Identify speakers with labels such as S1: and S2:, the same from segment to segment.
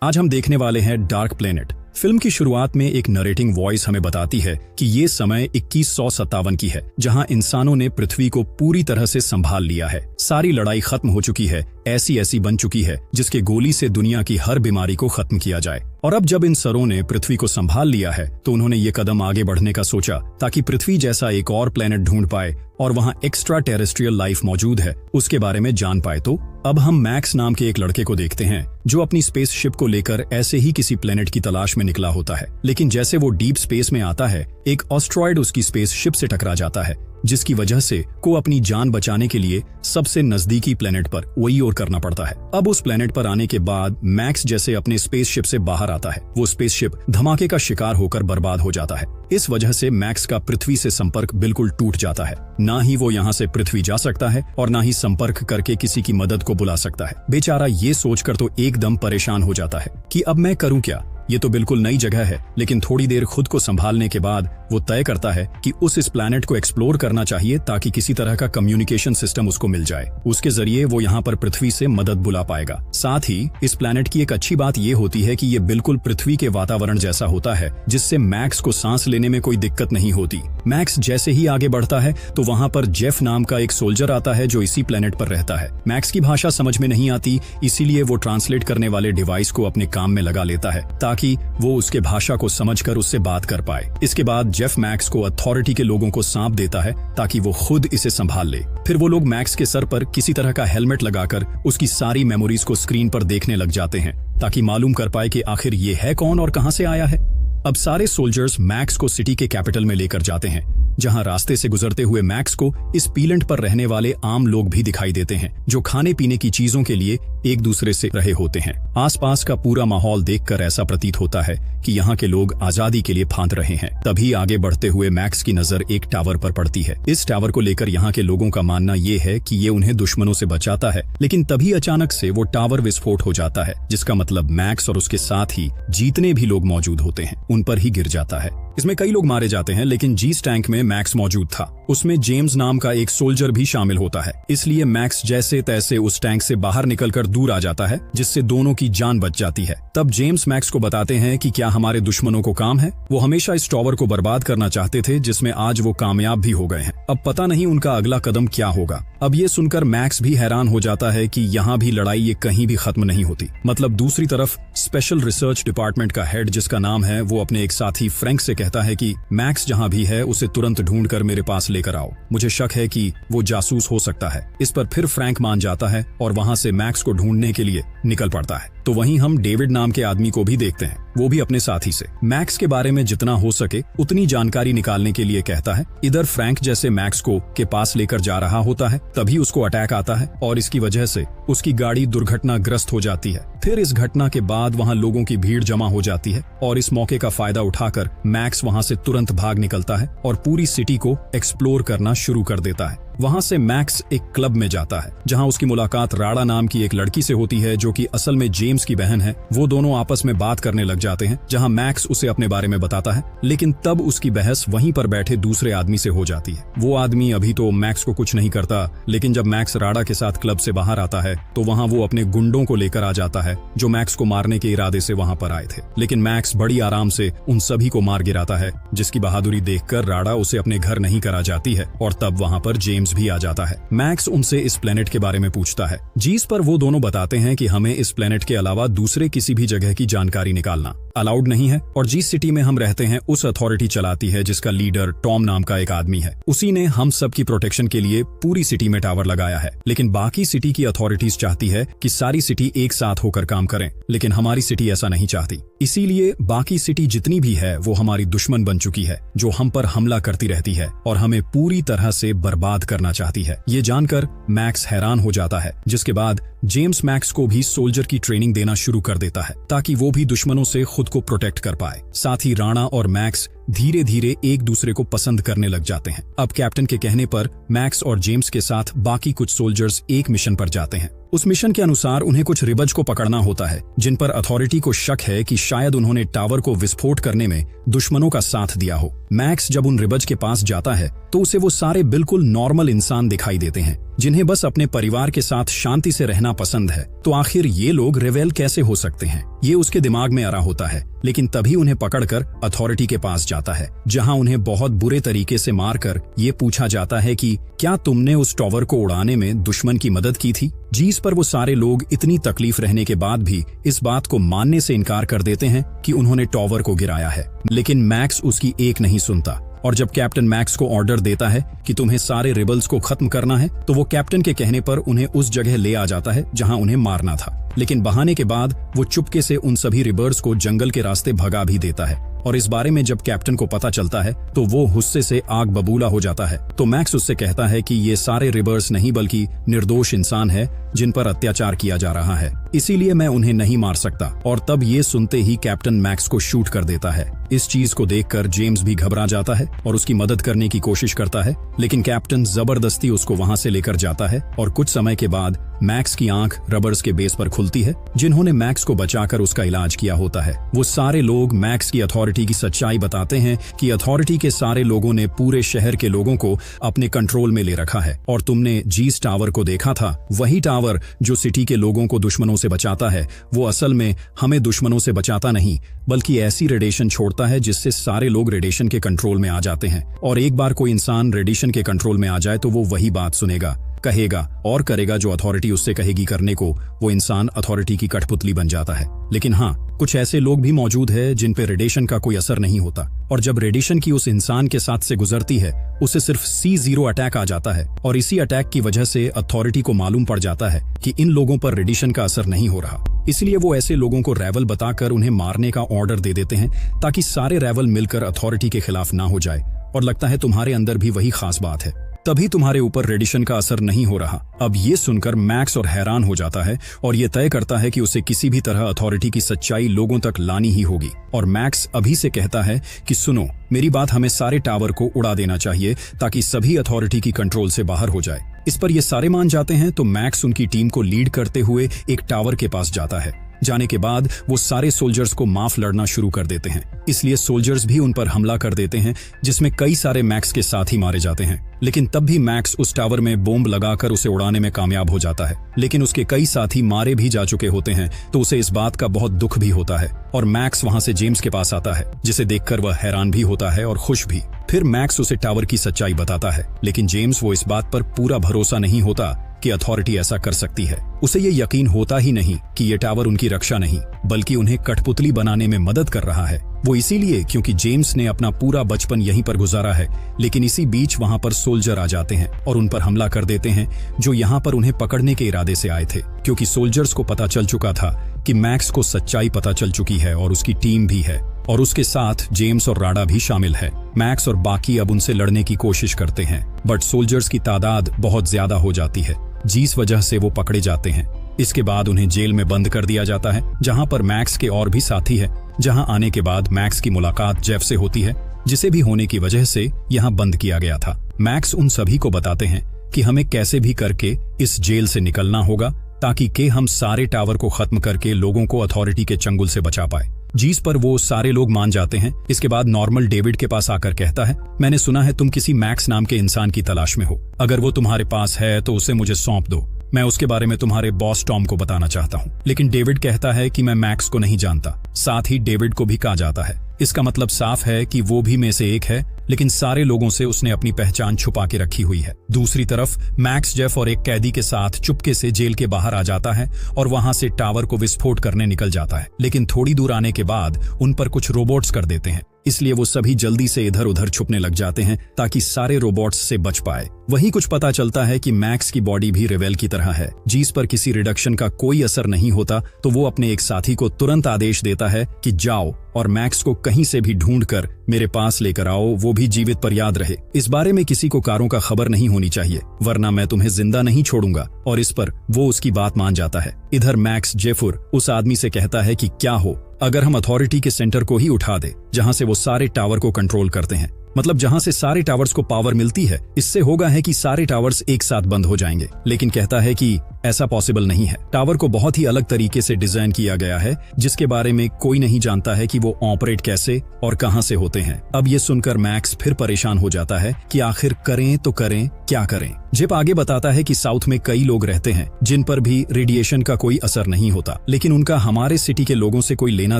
S1: आज हम देखने वाले हैं डार्क प्लेनेट। फिल्म की शुरुआत में एक नरेटिंग वॉइस हमें बताती है कि ये समय 2157 की है, जहां इंसानों ने पृथ्वी को पूरी तरह से संभाल लिया है। सारी लड़ाई खत्म हो चुकी है, ऐसी बन चुकी है जिसके गोली से दुनिया की हर बीमारी को खत्म किया जाए। और अब जब इन सरों ने पृथ्वी को संभाल लिया है तो उन्होंने ये कदम आगे बढ़ने का सोचा ताकि पृथ्वी जैसा एक और प्लेनेट ढूंढ पाए और वहां एक्स्ट्रा टेरेस्ट्रियल लाइफ मौजूद है उसके बारे में जान पाए। तो अब हम मैक्स नाम के एक लड़के को देखते हैं जो अपनी स्पेसशिप को लेकर ऐसे ही किसी प्लेनेट की तलाश में निकला होता है, लेकिन जैसे वो डीप स्पेस में आता है एक एस्टेरॉयड उसकी स्पेसशिप से टकरा जाता है, जिसकी वजह से को अपनी जान बचाने के लिए सबसे नजदीकी प्लेनेट पर वही और करना पड़ता है। अब उस प्लेनेट पर आने के बाद मैक्स जैसे अपने स्पेसशिप से बाहर आता है, वो स्पेसशिप धमाके का शिकार होकर बर्बाद हो जाता है। इस वजह से मैक्स का पृथ्वी से संपर्क बिल्कुल टूट जाता है। ना ही वो यहाँ से पृथ्वी जा सकता है और ना ही संपर्क करके किसी की मदद को बुला सकता है। बेचारा ये सोचकर तो एकदम परेशान हो जाता है कि अब मैं करूँ क्या, ये तो बिल्कुल नई जगह है। लेकिन थोड़ी देर खुद को संभालने के बाद वो तय करता है कि इस प्लैनेट को एक्सप्लोर करना चाहिए ताकि किसी तरह का कम्युनिकेशन सिस्टम उसको मिल जाए। उसके जरिए वो यहाँ पर पृथ्वी से मदद बुला पाएगा। साथ ही इस प्लैनेट की एक अच्छी बात ये होती है कि ये बिल्कुल पृथ्वी के वातावरण जैसा होता है, जिससे मैक्स को सांस लेने में कोई दिक्कत नहीं होती। मैक्स जैसे ही आगे बढ़ता है तो वहाँ पर जेफ नाम का एक सोल्जर आता है जो इसी प्लैनेट पर रहता है। मैक्स की भाषा समझ में नहीं आती, इसीलिए वो ट्रांसलेट करने वाले डिवाइस को अपने काम में लगा लेता है ताकि वो उसके भाषा को समझकर उससे बात कर पाए। इसके बाद जेफ मैक्स को अथॉरिटी के लोगों को सौंप देता है ताकि वो खुद इसे संभाल ले। फिर वो लोग मैक्स के सर पर किसी तरह का हेलमेट लगाकर उसकी सारी मेमोरीज को स्क्रीन पर देखने लग जाते हैं ताकि मालूम कर पाए कि आखिर ये है कौन और कहां से आया है। अब सारे सोल्जर्स मैक्स को सिटी के कैपिटल में लेकर जाते हैं, जहां रास्ते से गुजरते हुए मैक्स को इस पीलेंट पर रहने वाले आम लोग भी दिखाई देते हैं जो खाने पीने की चीजों के लिए एक दूसरे से रहे होते हैं। आसपास का पूरा माहौल देखकर ऐसा प्रतीत होता है कि यहाँ के लोग आजादी के लिए फांद रहे हैं। तभी आगे बढ़ते हुए मैक्स की नजर एक टावर पर पड़ती है। इस टावर को लेकर यहाँ के लोगों का मानना ये है कि ये उन्हें दुश्मनों से बचाता है, लेकिन तभी अचानक से वो टावर विस्फोट हो जाता है, जिसका मतलब मैक्स और उसके साथ ही जितने भी लोग मौजूद होते हैं उन पर ही गिर जाता है। इसमें कई लोग मारे जाते हैं, लेकिन जीस टैंक में मैक्स मौजूद था। उसमें जेम्स नाम का एक सोल्जर भी शामिल होता है, इसलिए मैक्स जैसे तैसे उस टैंक से बाहर निकलकर दूर आ जाता है, जिससे दोनों की जान बच जाती है। तब जेम्स मैक्स को बताते हैं कि क्या हमारे दुश्मनों को काम है। वो हमेशा इस टावर को बर्बाद करना चाहते थे, जिसमें आज वो कामयाब भी हो गए हैं। अब पता नहीं उनका अगला कदम क्या होगा। अब ये सुनकर मैक्स भी हैरान हो जाता है कि यहाँ भी लड़ाई ये कहीं भी खत्म नहीं होती। मतलब दूसरी तरफ स्पेशल रिसर्च डिपार्टमेंट का हेड जिसका नाम है, वो अपने एक साथी फ्रैंक से कहता है कि मैक्स जहाँ भी है उसे तुरंत ढूंढकर मेरे पास लेकर आओ, मुझे शक है कि वो जासूस हो सकता है। इस पर फिर फ्रैंक मान जाता है और वहां से मैक्स को ढूंढने के लिए निकल पड़ता है। तो वहीं हम डेविड नाम के आदमी को भी देखते हैं, वो भी अपने साथी से मैक्स के बारे में जितना हो सके उतनी जानकारी निकालने के लिए कहता है। इधर फ्रैंक जैसे मैक्स को के पास लेकर जा रहा होता है, तभी उसको अटैक आता है और इसकी वजह से उसकी गाड़ी दुर्घटनाग्रस्त हो जाती है। फिर इस घटना के बाद वहां लोगों की भीड़ जमा हो जाती है और इस मौके का फायदा उठाकर मैक्स वहां से तुरंत भाग निकलता है और पूरी सिटी को एक्सप्लोर करना शुरू कर देता है। वहां से मैक्स एक क्लब में जाता है जहां उसकी मुलाकात राडा नाम की एक लड़की से होती है जो कि असल में जेम्स की बहन है। वो दोनों आपस में बात करने लग जाते हैं, जहां मैक्स उसे अपने बारे में बताता है, लेकिन तब उसकी बहस वहीं पर बैठे दूसरे आदमी से हो जाती है। वो आदमी अभी तो मैक्स को कुछ नहीं करता, लेकिन जब मैक्स राडा के साथ क्लब से बाहर आता है तो वहां वो अपने गुंडों को लेकर आ जाता है जो मैक्स को मारने के इरादे से वहां पर आए थे। लेकिन मैक्स बड़ी आराम से उन सभी को मार गिराता है, जिसकी बहादुरी देखकर राडा उसे अपने घर नहीं करा जाती है और तब वहां पर जेम्स भी आ जाता है। मैक्स उनसे इस प्लेनेट के बारे में पूछता है, जिस पर वो दोनों बताते हैं कि हमें इस प्लेनेट के अलावा दूसरे किसी भी जगह की जानकारी निकालना अलाउड नहीं है और जिस सिटी में हम रहते हैं उस अथॉरिटी चलाती है जिसका लीडर टॉम नाम का एक आदमी है। उसी ने हम सब की प्रोटेक्शन के लिए पूरी सिटी में टावर लगाया है, लेकिन बाकी सिटी की अथॉरिटीज चाहती है कि सारी सिटी एक साथ होकर काम करें, लेकिन हमारी सिटी ऐसा नहीं चाहती। इसीलिए बाकी सिटी जितनी भी है वो हमारी दुश्मन बन चुकी है, जो हम पर हमला करती रहती है और हमें पूरी तरह से बर्बाद करना चाहती है। ये जानकर मैक्स हैरान हो जाता है, जिसके बाद जेम्स मैक्स को भी सोल्जर की ट्रेनिंग देना शुरू कर देता है ताकि वो भी दुश्मनों से खुद को प्रोटेक्ट कर पाए। साथ ही राणा और मैक्स धीरे धीरे एक दूसरे को पसंद करने लग जाते हैं। अब कैप्टन के कहने पर मैक्स और जेम्स के साथ बाकी कुछ सोल्जर्स एक मिशन पर जाते हैं उस मिशन के अनुसार उन्हें कुछ रिबज को पकड़ना होता है जिन पर अथॉरिटी को शक है कि शायद उन्होंने टावर को विस्फोट करने में दुश्मनों का साथ दिया हो। मैक्स जब उन रिबज के पास जाता है तो उसे वो सारे बिल्कुल नॉर्मल इंसान दिखाई देते हैं जिन्हें बस अपने परिवार के साथ शांति से रहना पसंद है। तो आखिर ये लोग रिवेल कैसे हो सकते हैं, ये उसके दिमाग में आ रहा होता है। लेकिन तभी उन्हें पकड़कर अथॉरिटी के पास जाता है जहां उन्हें बहुत बुरे तरीके से मारकर ये पूछा जाता है कि क्या तुमने उस टावर को उड़ाने में दुश्मन की मदद की थी। जिस पर वो सारे लोग इतनी तकलीफ रहने के बाद भी इस बात को मानने से इनकार कर देते हैं कि उन्होंने टावर को गिराया है। लेकिन मैक्स उसकी एक नहीं सुनता और जब कैप्टन मैक्स को ऑर्डर देता है कि तुम्हें सारे रिबल्स को खत्म करना है तो वो कैप्टन के कहने पर उन्हें उस जगह ले आ जाता है जहां उन्हें मारना था। लेकिन बहाने के बाद वो चुपके से उन सभी रिबल्स को जंगल के रास्ते भगा भी देता है और इस बारे में जब कैप्टन को पता चलता है तो वो गुस्से से आग बबूला हो जाता है। तो मैक्स उससे कहता है कि ये सारे रिबल्स नहीं बल्कि निर्दोष इंसान है जिन पर अत्याचार किया जा रहा है, इसीलिए मैं उन्हें नहीं मार सकता। और तब ये सुनते ही कैप्टन मैक्स को शूट कर देता है। इस चीज को देखकर जेम्स भी घबरा जाता है और उसकी मदद करने की कोशिश करता है, लेकिन कैप्टन जबरदस्ती उसको वहां से लेकर जाता है और कुछ समय के बाद मैक्स की आंख रबर्स के बेस पर खुलती है जिन्होंने मैक्स को बचाकर उसका इलाज किया होता है। वो सारे लोग मैक्स की अथॉरिटी की सच्चाई बताते हैं कि अथॉरिटी के सारे लोगों ने पूरे शहर के लोगों को अपने कंट्रोल में ले रखा है और तुमने जीस टावर को देखा था, वही टावर जो सिटी के लोगों को दुश्मनों से बचाता है, वो असल में हमें दुश्मनों से बचाता नहीं बल्कि ऐसी रेडिएशन छोड़ता है जिससे सारे लोग रेडिएशन के कंट्रोल में आ जाते हैं। और एक बार कोई इंसान रेडिएशन के कंट्रोल में आ जाए तो वो वही बात सुनेगा, कहेगा और करेगा जो अथॉरिटी उससे कहेगी करने को। वो इंसान अथॉरिटी की कठपुतली बन जाता है। लेकिन हाँ, कुछ ऐसे लोग भी मौजूद हैं जिन पे रेडिएशन का कोई असर नहीं होता और जब रेडिएशन की उस इंसान के साथ से गुजरती है उसे सिर्फ C0 अटैक आ जाता है और इसी अटैक की वजह से अथॉरिटी को मालूम पड़ जाता है कि इन लोगों पर रेडिएशन का असर नहीं हो रहा। इसलिए वो ऐसे लोगों को रेवल बताकर उन्हें मारने का ऑर्डर दे देते हैं ताकि सारे रेवल मिलकर अथॉरिटी के खिलाफ ना हो जाए। और लगता है तुम्हारे अंदर भी वही खास बात है, तभी तुम्हारे ऊपर रेडिएशन का असर नहीं हो रहा। अब ये सुनकर मैक्स और हैरान हो जाता है और ये तय करता है कि उसे किसी भी तरह अथॉरिटी की सच्चाई लोगों तक लानी ही होगी। और मैक्स अभी से कहता है कि सुनो मेरी बात, हमें सारे टावर को उड़ा देना चाहिए ताकि सभी अथॉरिटी की कंट्रोल से बाहर हो जाए। इस पर ये सारे मान जाते हैं तो मैक्स उनकी टीम को लीड करते हुए एक टावर के पास जाता है। जाने के बाद वो सारे सोल्जर्स को माफ लड़ना शुरू कर देते हैं, इसलिए सोल्जर्स भी उन पर हमला कर देते हैं जिसमें कई सारे मैक्स के साथ ही मारे जाते हैं। लेकिन तब भी मैक्स उस टावर में बॉम्ब लगाकर उसे उड़ाने में कामयाब हो जाता है। लेकिन उसके कई साथी मारे भी जा चुके होते हैं तो उसे इस बात का बहुत दुख भी होता है और मैक्स वहां से जेम्स के पास आता है जिसे देखकर वह हैरान भी होता है और खुश भी। फिर मैक्स उसे टावर की सच्चाई बताता है, लेकिन जेम्स वो इस बात पर पूरा भरोसा नहीं होता कि अथॉरिटी ऐसा कर सकती है। उसे ये यकीन होता ही नहीं कि ये टावर उनकी रक्षा नहीं बल्कि उन्हें कठपुतली बनाने में मदद कर रहा है। वो इसीलिए क्योंकि जेम्स ने अपना पूरा बचपन यहीं पर गुजारा है। लेकिन इसी बीच वहां पर सोल्जर आ जाते हैं और उन पर हमला कर देते हैं जो यहाँ पर उन्हें पकड़ने के इरादे से आए थे, क्योंकि सोल्जर्स को पता चल चुका था कि मैक्स को सच्चाई पता चल चुकी है और उसकी टीम भी है और उसके साथ जेम्स और राडा भी शामिल है। मैक्स और बाकी अब उनसे लड़ने की कोशिश करते हैं बट सोल्जर्स की तादाद बहुत ज्यादा हो जाती है जिस वजह से वो पकड़े जाते हैं। इसके बाद उन्हें जेल में बंद कर दिया जाता है जहां पर मैक्स के और भी साथी है। जहां आने के बाद मैक्स की मुलाकात जेफ से होती है जिसे भी होने की वजह से यहां बंद किया गया था। मैक्स उन सभी को बताते हैं कि हमें कैसे भी करके इस जेल से निकलना होगा ताकि के हम सारे टावर को खत्म करके लोगों को अथॉरिटी के चंगुल से बचा पाए। जिस पर वो सारे लोग मान जाते हैं। इसके बाद नॉर्मल डेविड के पास आकर कहता है, मैंने सुना है तुम किसी मैक्स नाम के इंसान की तलाश में हो, अगर वो तुम्हारे पास है तो उसे मुझे सौंप दो, मैं उसके बारे में तुम्हारे बॉस टॉम को बताना चाहता हूँ। लेकिन डेविड कहता है कि मैं मैक्स को नहीं जानता। साथ ही डेविड को भी कहा जाता है। इसका मतलब साफ है कि वो भी में से एक है, लेकिन सारे लोगों से उसने अपनी पहचान छुपा के रखी हुई है। दूसरी तरफ मैक्स जेफ और एक कैदी के साथ चुपके से जेल के बाहर आ जाता है और वहां से टावर को विस्फोट करने निकल जाता है। लेकिन थोड़ी दूर आने के बाद उन पर कुछ रोबोट्स कर देते हैं, इसलिए वो सभी जल्दी से इधर उधर छुपने लग जाते हैं ताकि सारे रोबोट्स से बच पाए। वहीं कुछ पता चलता है कि मैक्स की बॉडी भी रिवेल की तरह है, जिस पर किसी रिडक्शन का कोई असर नहीं होता। तो वो अपने एक साथी को तुरंत आदेश देता है कि जाओ और मैक्स को कहीं से भी ढूंढकर मेरे पास लेकर आओ, वो भी जीवित पर याद रहे। इस बारे में किसी को कारों का खबर नहीं होनी चाहिए, वरना मैं तुम्हें जिंदा नहीं छोड़ूंगा। और इस पर वो उसकी बात मान जाता है। इधर मैक्स जेफुर उस आदमी से कहता है कि क्या हो अगर हम अथॉरिटी के सेंटर को ही उठा दे जहां से वो सारे टावर को कंट्रोल करते हैं, मतलब जहां से सारे टावर्स को पावर मिलती है। इससे होगा है कि सारे टावर्स एक साथ बंद हो जाएंगे। लेकिन कहता है कि ऐसा पॉसिबल नहीं है। टावर को बहुत ही अलग तरीके से डिजाइन किया गया है, जिसके बारे में कोई नहीं जानता है कि वो ऑपरेट कैसे और कहां से होते हैं। अब ये सुनकर मैक्स फिर परेशान हो जाता है कि आखिर करें तो करें क्या करें। जिप आगे बताता है कि साउथ में कई लोग रहते हैं जिन पर भी रेडिएशन का कोई असर नहीं होता, लेकिन उनका हमारे सिटी के लोगों से कोई लेना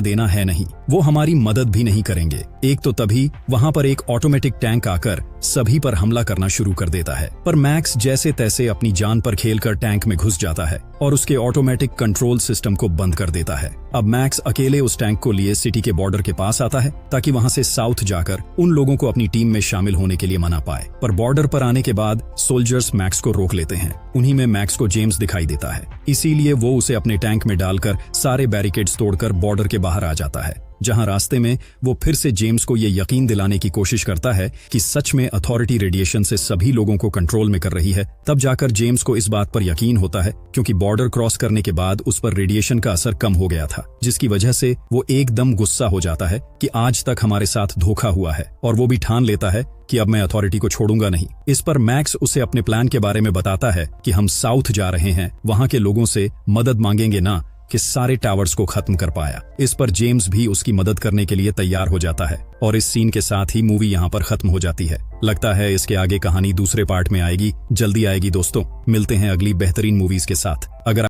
S1: देना है नहीं, वो हमारी मदद भी नहीं करेंगे। एक तो तभी वहां पर एक ऑटोमेटिक टैंक आकर सभी पर हमला करना शुरू कर देता है, पर मैक्स जैसे तैसे अपनी जान पर खेलकर टैंक में घुस जाता है और उसके ऑटोमेटिक कंट्रोल सिस्टम को बंद कर देता है। अब मैक्स अकेले उस टैंक को लिए सिटी के बॉर्डर के पास आता है ताकि वहां से साउथ जाकर उन लोगों को अपनी टीम में शामिल होने के लिए मना पाए। पर बॉर्डर पर आने के बाद सोल्जर्स मैक्स को रोक लेते हैं। उन्हीं में मैक्स को जेम्स दिखाई देता है, इसीलिए वो उसे अपने टैंक में डालकर सारे बैरिकेड्स तोड़कर बॉर्डर के बाहर आ जाता है, जहां रास्ते में वो फिर से जेम्स को ये यकीन दिलाने की कोशिश करता है कि सच में अथॉरिटी रेडिएशन से सभी लोगों को कंट्रोल में कर रही है। तब जाकर जेम्स को इस बात पर यकीन होता है, क्योंकि बॉर्डर क्रॉस करने के बाद उस पर रेडिएशन का असर कम हो गया था, जिसकी वजह से वो एकदम गुस्सा हो जाता है कि आज तक हमारे साथ धोखा हुआ है, और वो भी ठान लेता है कि अब मैं अथॉरिटी को छोड़ूंगा नहीं। इस पर मैक्स उसे अपने प्लान के बारे में बताता है कि हम साउथ जा रहे हैं, वहां के लोगों से मदद मांगेंगे ना कि सारे टावर्स को खत्म कर पाया। इस पर जेम्स भी उसकी मदद करने के लिए तैयार हो जाता है, और इस सीन के साथ ही मूवी यहाँ पर खत्म हो जाती है। लगता है इसके आगे कहानी दूसरे पार्ट में आएगी, जल्दी आएगी दोस्तों। मिलते हैं अगली बेहतरीन मूवीज के साथ। अगर